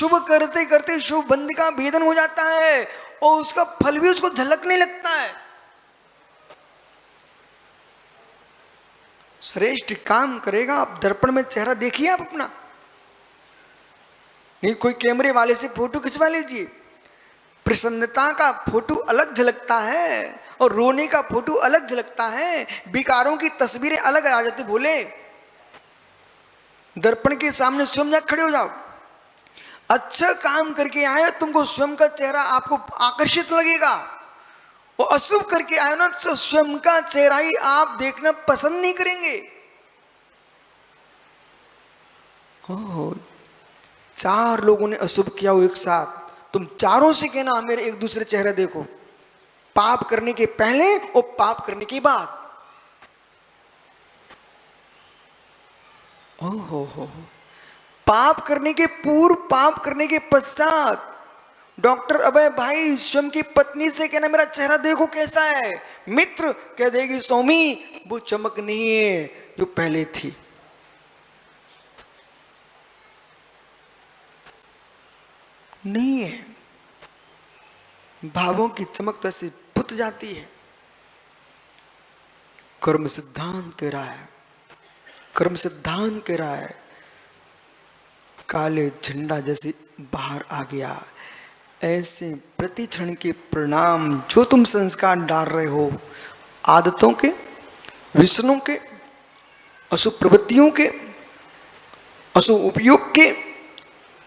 शुभ करते करते शुभ बंध का भेदन हो जाता है और उसका फल भी उसको झलकने लगता है। श्रेष्ठ काम करेगा। आप दर्पण में चेहरा देखिए आप अपना, नहीं कोई कैमरे वाले से फोटो खिंचवा लीजिए। प्रसन्नता का फोटो अलग झलकता है और रोने का फोटो अलग झलकता है। विकारों की तस्वीरें अलग आ जाती। बोले दर्पण के सामने स्वयं जाकर खड़े हो जाओ, अच्छा काम करके आए तुमको स्वयं का चेहरा आपको आकर्षित लगेगा, और अशुभ करके आए ना तो स्वयं का चेहरा ही आप देखना पसंद नहीं करेंगे। ओह, 4 लोगों ने अशुभ किया हो एक साथ, तुम चारों से कहना मेरे एक दूसरे चेहरा देखो, पाप करने के पहले और पाप करने के बाद। ओहो, पाप करने के पूर्व, पाप करने के पश्चात। डॉक्टर अभय भाई स्वयं की पत्नी से कहना मेरा चेहरा देखो कैसा है, मित्र कह देगी स्वामी वो चमक नहीं है जो पहले थी। नहीं है, भावों की चमक से पुत जाती है। कर्म सिद्धांत कह रहा है, कर्म सिद्धांत कह रहा है काले झंडा जैसे बाहर आ गया, ऐसे प्रति क्षण के परिणाम जो तुम संस्कार डाल रहे हो, आदतों के, व्यसनों के, अशुभ प्रवृत्तियों के, अशुभ उपयोग के,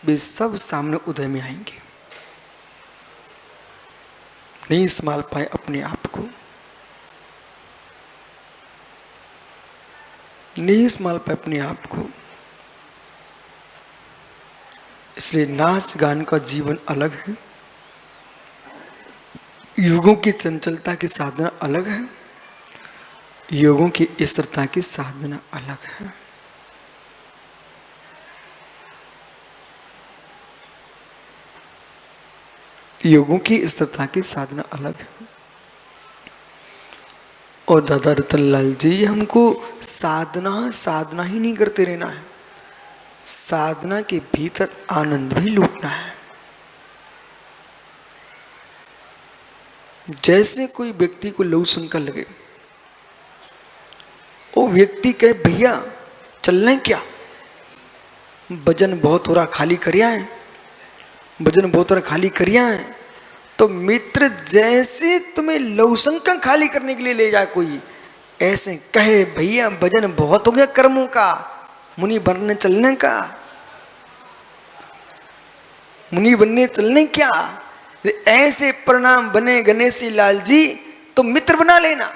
वे सब सामने उदय में आएंगे। नहीं संभाल पाए अपने आप को, नहीं संभाल पाए अपने आप को। इसलिए नाच गान का जीवन अलग है, युगों की चंचलता की साधना अलग है, योगों की स्थिरता की साधना अलग है। योगों की स्थिरता की साधना अलग है। और दादा रतनलाल जी हमको साधना साधना ही नहीं करते रहना है, साधना के भीतर आनंद भी लूटना है। जैसे कोई व्यक्ति को लघु शंका लगे, वो व्यक्ति कहे भैया चलना है क्या, वजन बहुत हो रहा खाली करिया है, वजन बहुत हो रहा खाली करिया है, तो मित्र जैसे तुम्हें लघु शंका खाली करने के लिए ले जाए कोई, ऐसे कहे भैया वजन बहुत हो गया कर्मों का, मुनि बनने चलने का, मुनि बनने चलने क्या, ऐसे परिणाम बने गणेशी लाल जी तो मित्र बना लेना।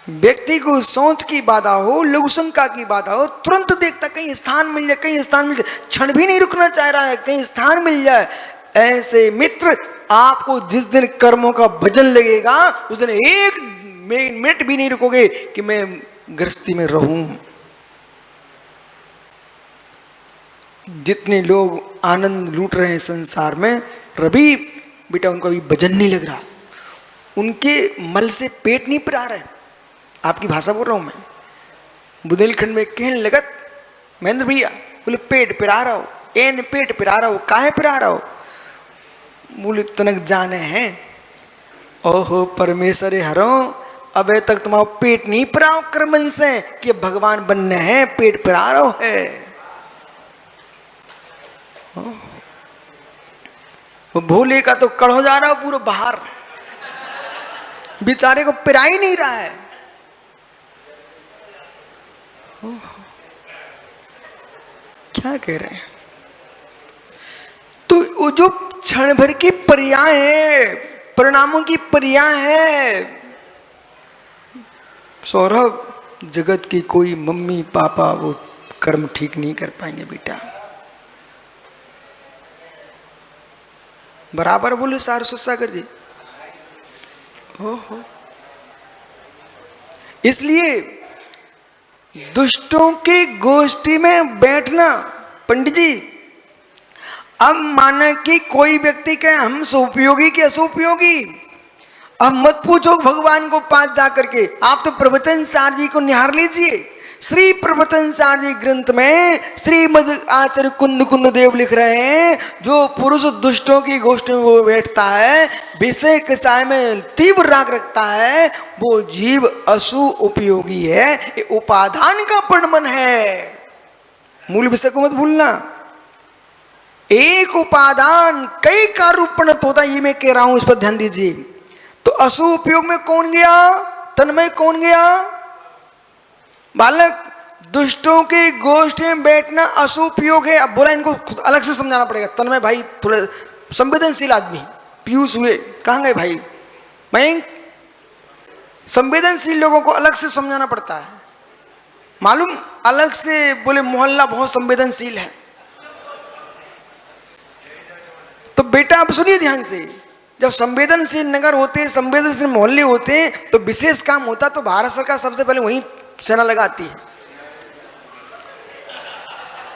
व्यक्ति को सोच की बाधा हो, लघु शंका की बाधा हो, तुरंत देखता कहीं स्थान मिल जाए, कहीं स्थान मिल जाए, क्षण भी नहीं रुकना चाह रहा है, कहीं स्थान मिल जाए। ऐसे मित्र आपको जिस दिन कर्मों का भजन लगेगा उस दिन एक मिनट भी नहीं रुकोगे कि मैं गृहस्थी में रहूं। जितने लोग आनंद लूट रहे हैं संसार में, रवि बेटा उनको अभी भजन नहीं लग रहा, उनके मल से पेट नहीं पिरा रहे। आपकी भाषा बोल रहा हूं मैं। बुंदेलखंड में कहने लगत महेंद्र भैया बोले पेट पिरा रहा हो, एन पेट पिरा रहा हो, काहे पिरा रहा हो, बोले तनक जाने हैं। ओहो परमेश्वर हरो, अबे तक तुम्हारा पेट नहीं पिराओ कर्मन से कि भगवान बनने हैं, पेट पिरा रहा है। वो भोले का तो कड़ो जा रहा हो पूरा बाहर, बेचारे को पिरा ही नहीं रहा है। क्या कह रहे हैं? तो वो जो क्षण भर की पर्याय है, परिणामों की पर्याय है। सौरभ जगत की कोई मम्मी पापा वो कर्म ठीक नहीं कर पाएंगे बेटा। बराबर बोले सारस्वत सागर जी। ओहो, इसलिए दुष्टों की गोष्ठी में बैठना, पंडित जी अब माना कि कोई व्यक्ति कहे हम सोपयोगी कि असोपयोगी, अब मत पूछो भगवान को पास जा करके, आप तो प्रवचन सार जी को निहार लीजिए। श्री प्रवचन सार जी ग्रंथ में श्रीमद आचार्य कुंद कुंद देव लिख रहे हैं, जो पुरुष दुष्टों की गोष्ठी में वो बैठता है, विषय कसाय में तीव्र राग रखता है, वो जीव अशुभ उपयोगी है, ये उपादान का परिणमन है। मूल विषय को मत भूलना। एक उपादान कई का रूपणत होता है, ये मैं कह रहा हूं, इस पर ध्यान दीजिए। तो अशुभ उपयोग में कौन गया? तन्मय कौन गया? बालक। दुष्टों की गोष्ठी में बैठना अशुभ उपयोग है। अब बोला इनको खुद अलग से समझाना पड़ेगा। तन्मय भाई थोड़े संवेदनशील आदमी, पीयूष हुए, कहां गए भाई? मैं संवेदनशील लोगों को अलग से समझाना पड़ता है, मालूम? अलग से बोले मोहल्ला बहुत संवेदनशील है। तो बेटा आप सुनिए ध्यान से, जब संवेदनशील नगर होते, संवेदनशील मोहल्ले होते, तो विशेष काम होता तो भारत सरकार सबसे पहले वहीं सेना लगाती है।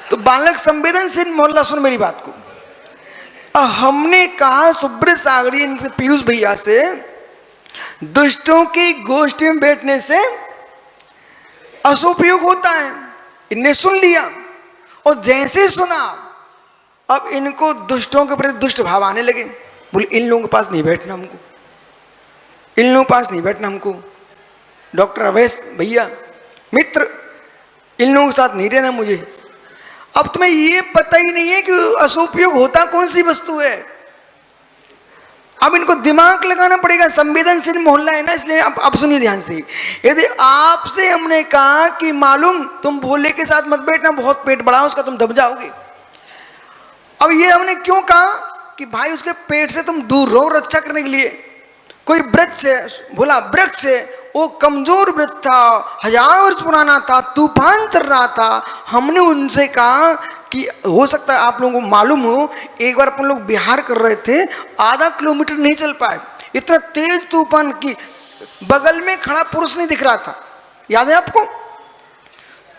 तो बालक संवेदनशील मोहल्ला, सुन मेरी बात को। हमने कहा सुब्रत सागरी पीयूष भैया से, दुष्टों की गोष्ठी में बैठने से असुपयोग होता है। इनने सुन लिया, और जैसे सुना अब इनको दुष्टों के प्रति दुष्ट भाव आने लगे। बोले इन लोगों के पास नहीं बैठना हमको, इन लोगों के पास नहीं बैठना हमको। डॉक्टर अवैस भैया मित्र, इन लोगों के साथ नहीं रहना मुझे। अब तुम्हें ये पता ही नहीं है कि असुपयोग होता कौन सी वस्तु है। अब इनको दिमाग लगाना पड़ेगा। संवेदनशील मोहल्ला है ना, इसलिए अब सुनिए ध्यान से। यदि आपसे हमने कहा कि मालूम तुम भोले के साथ मत बैठना, बहुत पेट बड़ा उसका, तुम दब जाओगे। अब ये हमने क्यों कहा कि भाई उसके पेट से तुम दूर रहो, रक्षा करने के लिए। कोई वृक्ष है, बोला वृक्ष है, वो कमजोर वृक्ष था, 1000 वर्ष पुराना था, तूफान चल रहा था। हमने उनसे कहा कि हो सकता है आप लोगों को मालूम हो, एक बार अपन लोग बिहार कर रहे थे, आधा किलोमीटर नहीं चल पाए, इतना तेज तूफान की बगल में खड़ा पुरुष नहीं दिख रहा था, याद है आपको?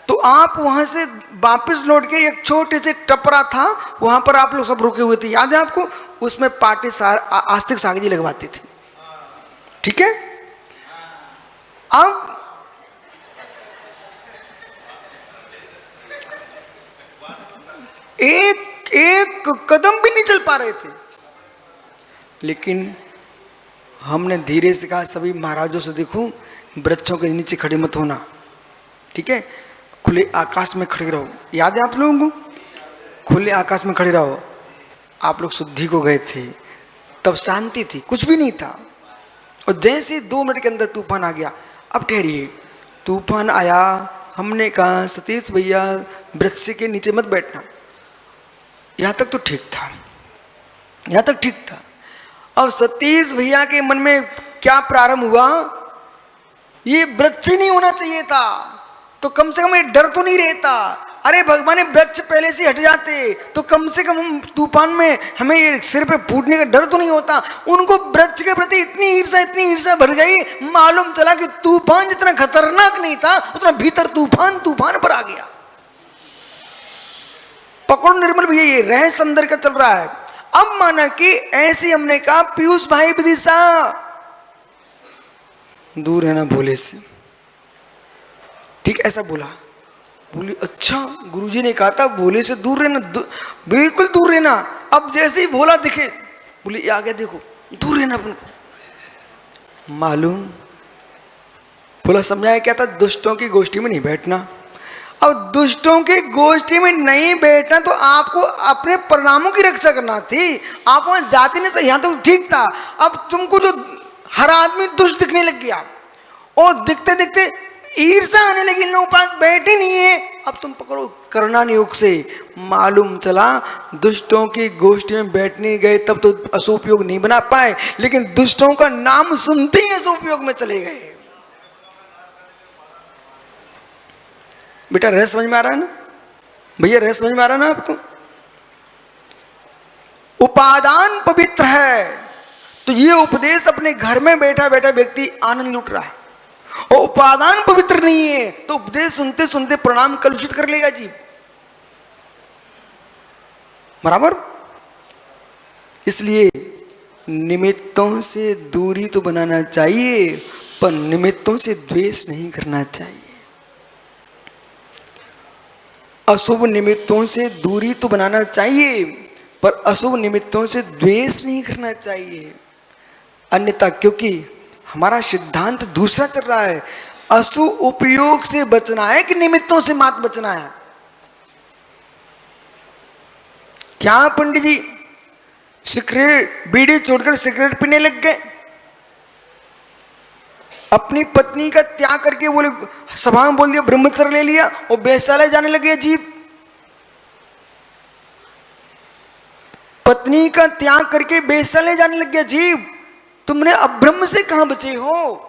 तो आप वहां से वापस लौट के एक छोटे से टपरा था, वहां पर आप लोग सब रुके हुए थे, याद है आपको? उसमें पार्टी आस्तिक सागजी लगवाती थी, ठीक है? अब एक कदम भी नहीं चल पा रहे थे, लेकिन हमने धीरे से कहा सभी महाराजों से, देखो वृक्षों के नीचे खड़े मत होना, ठीक है? खुले आकाश में खड़े रहो। याद है आप लोगों को? खुले आकाश में खड़े रहो। आप लोग शुद्धि को गए थे, तब शांति थी, कुछ भी नहीं था, और जैसे 2 मिनट के अंदर तूफान आ गया। अब ठहरिए, तूफान आया, हमने कहा सतीश भैया वृक्ष के नीचे मत बैठना। यहां तक तो ठीक था, यहां तक ठीक था। अब सतीश भैया के मन में क्या प्रारंभ हुआ, ये वृक्ष ही नहीं होना चाहिए था, तो कम से कम ये डर तो नहीं रहता। अरे भगवान, वृक्ष पहले से हट जाते तो कम से कम हम तूफान में हमें ये सिर पे फूटने का डर तो नहीं होता। उनको वृक्ष के प्रति इतनी ईर्ष्या भर गई, मालूम चला कि तूफान जितना खतरनाक नहीं था, उतना भीतर तूफान पर आ गया। पकड़ो निर्मल भैया, ये रहस्य अंदर का चल रहा है। अब माना कि ऐसे हमने कहा पीयूष भाई विदिशा दूर है ना भोले से, ठीक ऐसा बोला। बोली अच्छा, गुरुजी ने कहा था भोले से दूर रहना, बिल्कुल दूर रहना। अब जैसे ही भोला दिखे, बोली ये आ गया, देखो दूर रहना अपन को। मालूम भोला समझाया क्या था? दुष्टों की गोष्ठी में नहीं बैठना। अब दुष्टों की गोष्ठी में नहीं बैठना तो आपको अपने परिणामों की रक्षा करना थी। आप वहां जाते नहीं, तो यहां तो ठीक था। अब तुमको जो हर आदमी दुष्ट दिखने लग गया, और दिखते दिखते ईर्ष्या आने लगी, इन लोगों के पास बैठे नहीं है। अब तुम पकड़ो करणान योग से, मालूम चला दुष्टों की गोष्ठी में बैठने गए, तब तो असुपयोग नहीं बना पाए, लेकिन दुष्टों का नाम सुनते ही असुपयोग में चले गए। बेटा रहस्य समझ में आ रहा है ना भैया? रहस्य समझ में आ रहा है ना आपको? उपादान पवित्र है, तो ये उपदेश अपने घर में बैठा बैठा व्यक्ति आनंद लूट रहा है, और उपादान पवित्र नहीं है तो उपदेश सुनते सुनते प्रणाम कलुषित कर लेगा जी, बराबर? इसलिए निमित्तों से दूरी तो बनाना चाहिए, पर निमित्तों से द्वेष नहीं करना चाहिए। अशुभ निमित्तों से दूरी तो बनाना चाहिए, पर अशुभ निमित्तों से द्वेष नहीं करना चाहिए। अन्यथा, क्योंकि हमारा सिद्धांत दूसरा चल रहा है, अशुभ उपयोग से बचना है कि निमित्तों से मात बचना है। क्या पंडित जी सिगरेट बीड़ी छोड़कर सिगरेट पीने लग गए, अपनी पत्नी का त्याग करके बोले सभा में बोल दिया ब्रह्मचर्य ले लिया और वेश्यालय जाने लगे अजीब। पत्नी का त्याग करके वेश्यालय जाने लग गया अजीब, तुमने अब्रह्म से कहां बचे हो?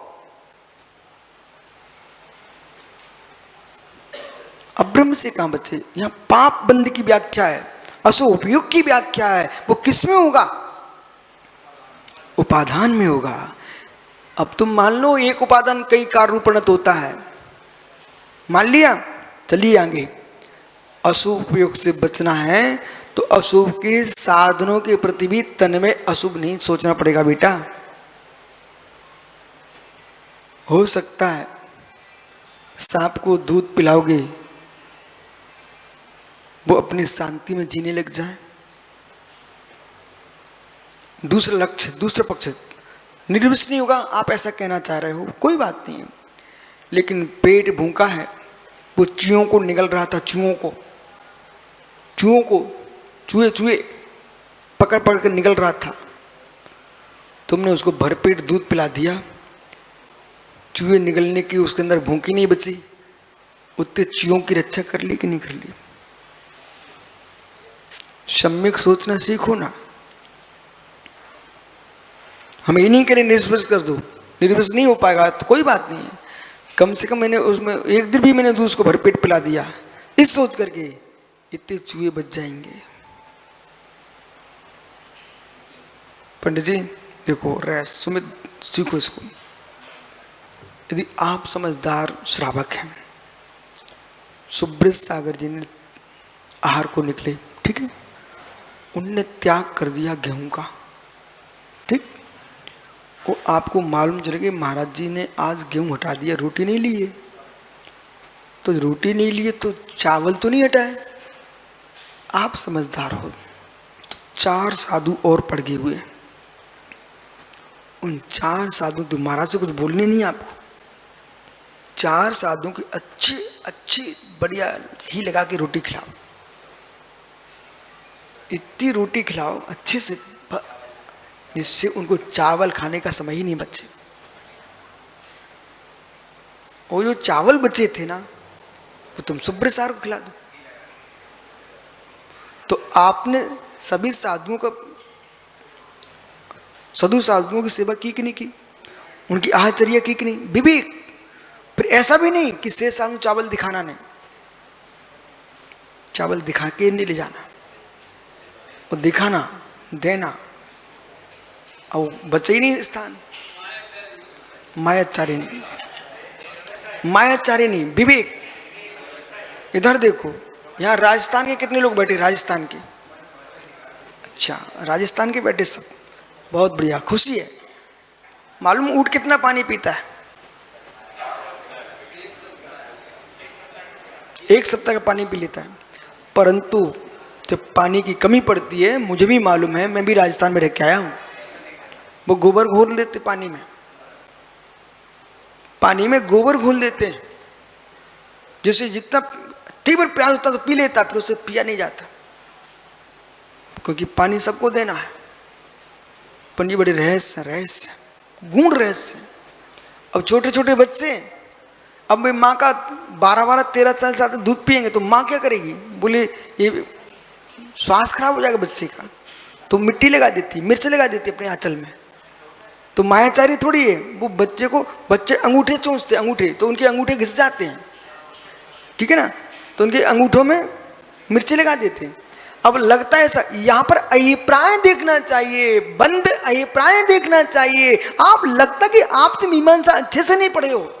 अब्रह्म से कहां बचे? यहां पाप बंद की व्याख्या है, अशुभ उपयोग की व्याख्या है। वो किसमें होगा? उपादान में होगा। अब तुम मान लो एक उपादान कई कार्य रूपणत होता है, मान लिया, चलिए आगे। अशुभ उपयोग से बचना है तो अशुभ के साधनों के प्रति भी तन में अशुभ नहीं सोचना पड़ेगा बेटा। हो सकता है सांप को दूध पिलाओगे वो अपनी शांति में जीने लग जाए। दूसरा लक्ष्य, दूसरा पक्ष निर्विष नहीं होगा, आप ऐसा कहना चाह रहे हो, कोई बात नहीं है। लेकिन पेट भूखा है, वो चूहों को निगल रहा था, चूहे पकड़ पकड़ कर निगल रहा था, तुमने उसको भरपेट दूध पिला दिया, चूहे निगलने की उसके अंदर भूखी नहीं बची, उतने चूहों की रक्षा कर ली कि नहीं कर ली? सम्यक सोचना सीखो ना। हम ये नहीं करें निर्विष कर दो, निर्विष नहीं हो पाएगा तो कोई बात नहीं है, कम से कम मैंने उसमें एक दिन भी मैंने दूध को भरपेट पिला दिया, इस सोच करके इतने चूहे बच जाएंगे। पंडित जी देखो रैस सुमित सीखो इसको। यदि आप समझदार श्रावक हैं, सुब्रत सागर जी ने आहार को निकले, ठीक है, उनने त्याग कर दिया गेहूं का, ठीक, वो आपको मालूम चले कि महाराज जी ने आज गेहूं हटा दिया, रोटी नहीं ली है, तो रोटी नहीं लिए तो चावल तो नहीं हटाए। आप समझदार हो तो 4 साधु और पड़ गए हुए, उन 4 साधु तो महाराज से कुछ बोलने नहीं आपको, 4 साधुओं की अच्छी बढ़िया घी लगा के रोटी खिलाओ, इतनी रोटी खिलाओ अच्छे से जिससे उनको चावल खाने का समय ही नहीं बचे। वो जो चावल बचे थे ना वो तुम सुब्रत सागर को खिला दो। तो आपने सभी साधुओं की सेवा की कि नहीं की? उनकी आहारचर्या की कि नहीं? विवेक। फिर ऐसा भी नहीं कि शेष साधु चावल दिखाना नहीं, चावल दिखा के नहीं ले जाना, वो दिखाना देना, और बचे ही नहीं स्थान। मायाचारिणी विवेक। इधर देखो, यहाँ राजस्थान के कितने लोग बैठे? राजस्थान के, अच्छा राजस्थान के बैठे सब, बहुत बढ़िया, खुशी है। मालूम ऊंट कितना पानी पीता है? 1 सप्ताह का पानी पी लेता है। परंतु जब पानी की कमी पड़ती है, मुझे भी मालूम है, मैं भी राजस्थान में रह के आया हूं, वो गोबर घोल देते पानी में गोबर घोल देते हैं, जैसे जितना तीव्र प्यास होता तो पी लेता, फिर उसे पिया नहीं जाता, क्योंकि पानी सबको देना है। पर ये बड़े रहस्य गूढ़ रहस्य। अब छोटे छोटे बच्चे, अब माँ का 12-12, 13 साल से दूध पियेंगे तो माँ क्या करेगी? बोले ये स्वास्थ्य खराब हो जाएगा बच्चे का, तो मिट्टी लगा देती, मिर्च लगा देती अपने आंचल में। तो मायाचारी थोड़ी है वो, बच्चे अंगूठे चूसते, अंगूठे, तो उनके अंगूठे घिस जाते हैं, ठीक है ना, तो उनके अंगूठों में मिर्ची लगा देते हैं। अब लगता है ऐसा, यहां पर अभिप्राय देखना चाहिए, बंद अभिप्राय देखना चाहिए। आप लगता कि आप तो मीमांसा अच्छे से नहीं पढ़े हो।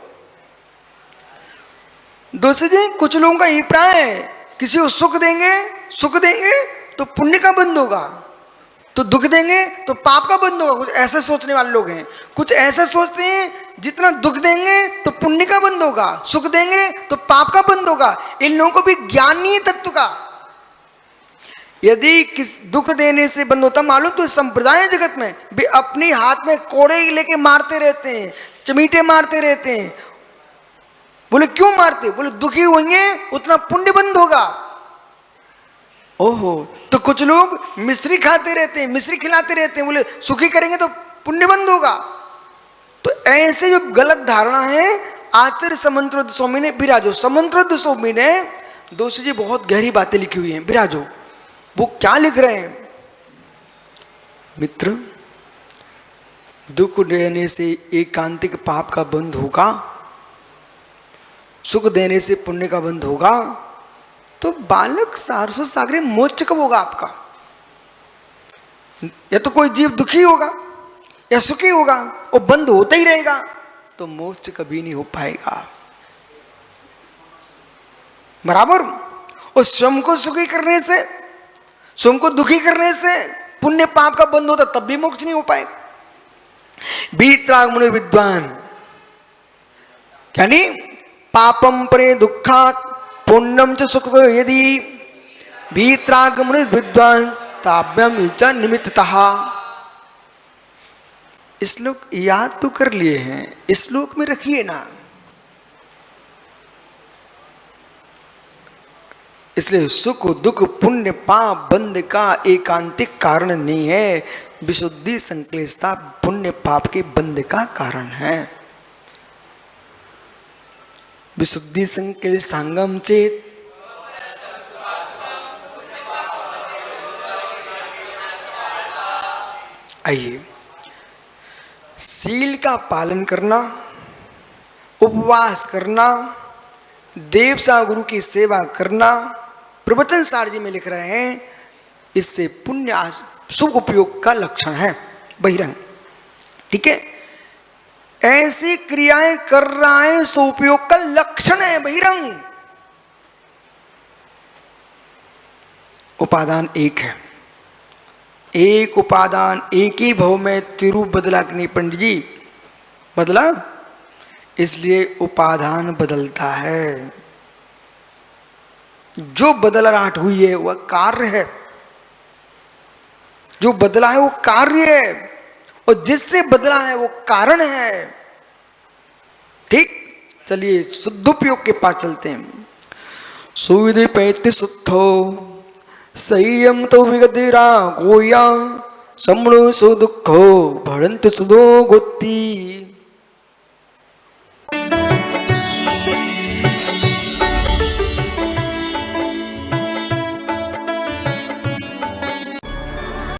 दोस्तों जी, कुछ लोगों का अभिप्राय है किसी को सुख देंगे तो पुण्य का बंद होगा, तो दुख देंगे तो पाप का बंध होगा। कुछ ऐसे सोचने वाले लोग हैं, कुछ ऐसे सोचते हैं जितना दुख देंगे तो पुण्य का बंध होगा, सुख देंगे तो पाप का बंध होगा। इन लोगों को भी ज्ञान नहीं है तत्व का। यदि किस दुख देने से बंद होता मालूम, तो संप्रदाय जगत में भी अपने हाथ में कोड़े लेके मारते रहते हैं, चमीटे मारते रहते हैं। बोले क्यों मारते? बोले दुखी होंगे उतना पुण्य बंद होगा। ओहो, तो कुछ लोग मिश्री खाते रहते हैं, मिश्री खिलाते रहते हैं, बोले सुखी करेंगे तो पुण्य बंद होगा। तो ऐसे जो गलत धारणा है, आचार्य समंतरुद्ध स्वामी ने विराजो, समंतरुद्ध स्वामी ने दोषी जी बहुत गहरी बातें लिखी हुई हैं, विराजो। वो क्या लिख रहे हैं? मित्र, दुख देने से एकांतिक पाप का बंध होगा, सुख देने से पुण्य का बंध होगा। तो बालक सारस्वत सागरे मोक्ष कब होगा आपका? या तो कोई जीव दुखी होगा या सुखी होगा, वो बंद होता ही रहेगा, तो मोक्ष कभी नहीं हो पाएगा। बराबर। और स्वयं को सुखी करने से, स्वयं को दुखी करने से पुण्य पाप का बंद होता, तब भी मोक्ष नहीं हो पाएगा। बीतराग मुनि विद्वान यानी पापम परे दुखात पुण्यम च सुख यदि बीतराग मुनि विद्वान ताभ्यम युजा निमित्ततः। श्लोक याद तो कर लिए हैं, श्लोक में रखिए ना। इसलिए सुख दुख पुण्य पाप बंध का एकांतिक कारण नहीं है, विशुद्धि संक्लेशता पुण्य पाप के बंध का कारण है। विशुद्धि संक्लेशांगम चेत आइए, शील का पालन करना, उपवास करना, देवसा गुरु की सेवा करना, प्रवचन सार जी में लिख रहे हैं, इससे पुण्य शुभ उपयोग का लक्षण है बहिरंग। ठीक है, ऐसी क्रियाएं कर रहा है सो उपयोग का लक्षण है बहिरंग। उपादान एक है, एक उपादान एक ही भव में तिरु बदला कि नहीं पंडित जी? बदला, इसलिए उपादान बदलता है। जो बदलाहट हुई है वह कार्य है, जो बदला है वो कार्य है, और जिससे बदला है वो कारण है। ठीक, चलिए शुद्धोपयोग के पास चलते हैं। सुविधि 35 संयम तो विगतिरा गोया समणु सु दुखो भड़ंत सुदो गोती।